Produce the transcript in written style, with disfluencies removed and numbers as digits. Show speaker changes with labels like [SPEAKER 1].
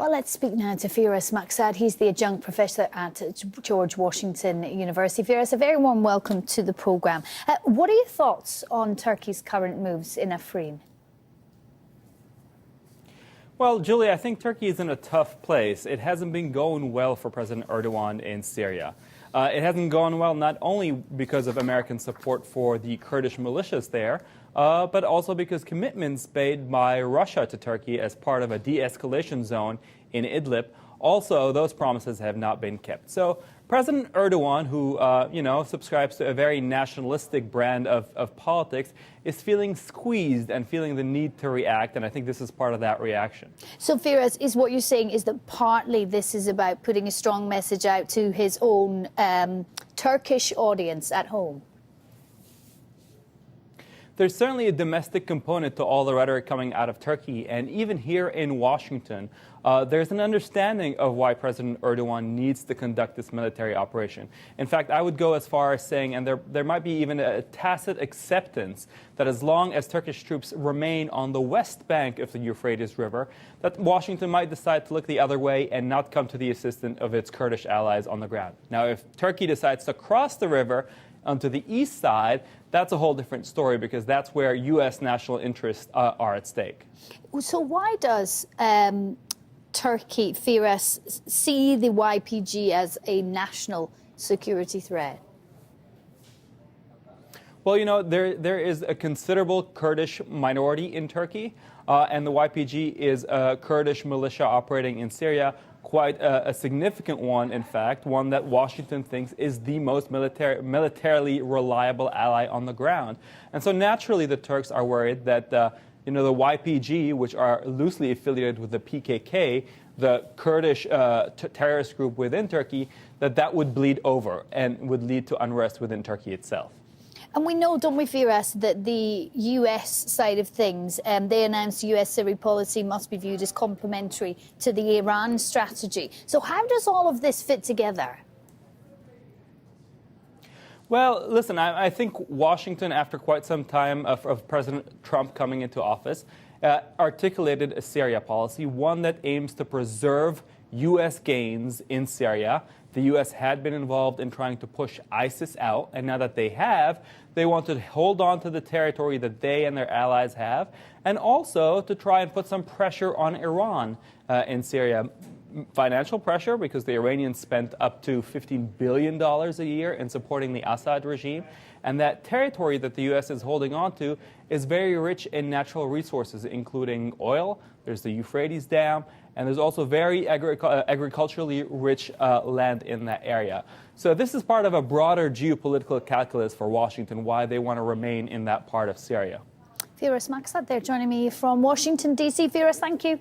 [SPEAKER 1] Well, let's speak now to Firas Maksad. He's the adjunct professor at George Washington University. Firas, a very warm welcome to the programme. What are your thoughts on Turkey's current moves in Afrin?
[SPEAKER 2] Well, Julie, I think Turkey is in a tough place. It hasn't been going well for President Erdogan in Syria. It hasn't gone well not only because of American support for the Kurdish militias there, but also because commitments made by Russia to Turkey as part of a de-escalation zone in Idlib, also those promises have not been kept. So President Erdogan, who subscribes to a very nationalistic brand of politics, is feeling squeezed and feeling the need to react, and I think this is part of that reaction.
[SPEAKER 1] So, Firas, is what you're saying is that partly this is about putting a strong message out to his own Turkish audience at home?
[SPEAKER 2] There's certainly a domestic component to all the rhetoric coming out of Turkey, and even here in Washington, there's an understanding of why President Erdogan needs to conduct this military operation. In fact, I would go as far as saying, and there might be even a tacit acceptance, that as long as Turkish troops remain on the west bank of the Euphrates River, that Washington might decide to look the other way and not come to the assistance of its Kurdish allies on the ground. Now, if Turkey decides to cross the river onto the east side, that's a whole different story, because that's where U.S. national interests are at stake.
[SPEAKER 1] So why does Turkey, Firas, see the YPG as a national security threat?
[SPEAKER 2] Well, you know, there is a considerable Kurdish minority in Turkey, and the YPG is a Kurdish militia operating in Syria, quite a significant one, in fact, one that Washington thinks is the most militarily reliable ally on the ground. And so naturally the Turks are worried that the YPG, which are loosely affiliated with the PKK, the Kurdish terrorist group within Turkey, that would bleed over and would lead to unrest within Turkey itself.
[SPEAKER 1] And we know, don't we, Firas, that the US side of things, they announced US-Syria policy must be viewed as complementary to the Iran strategy. So how does all of this fit together?
[SPEAKER 2] Well, listen, I think Washington, after quite some time of President Trump coming into office, articulated a Syria policy, one that aims to preserve U.S. gains in Syria. The U.S. had been involved in trying to push ISIS out, and now that they have, they want to hold on to the territory that they and their allies have, and also to try and put some pressure on Iran in Syria. Financial pressure, because the Iranians spent up to $15 billion a year in supporting the Assad regime. And that territory that the U.S. is holding on to is very rich in natural resources, including oil. There's the Euphrates Dam, and there's also very agriculturally rich land in that area. So this is part of a broader geopolitical calculus for Washington, why they want to remain in that part of Syria.
[SPEAKER 1] Firas Maksad there joining me from Washington, D.C. Firas, thank you.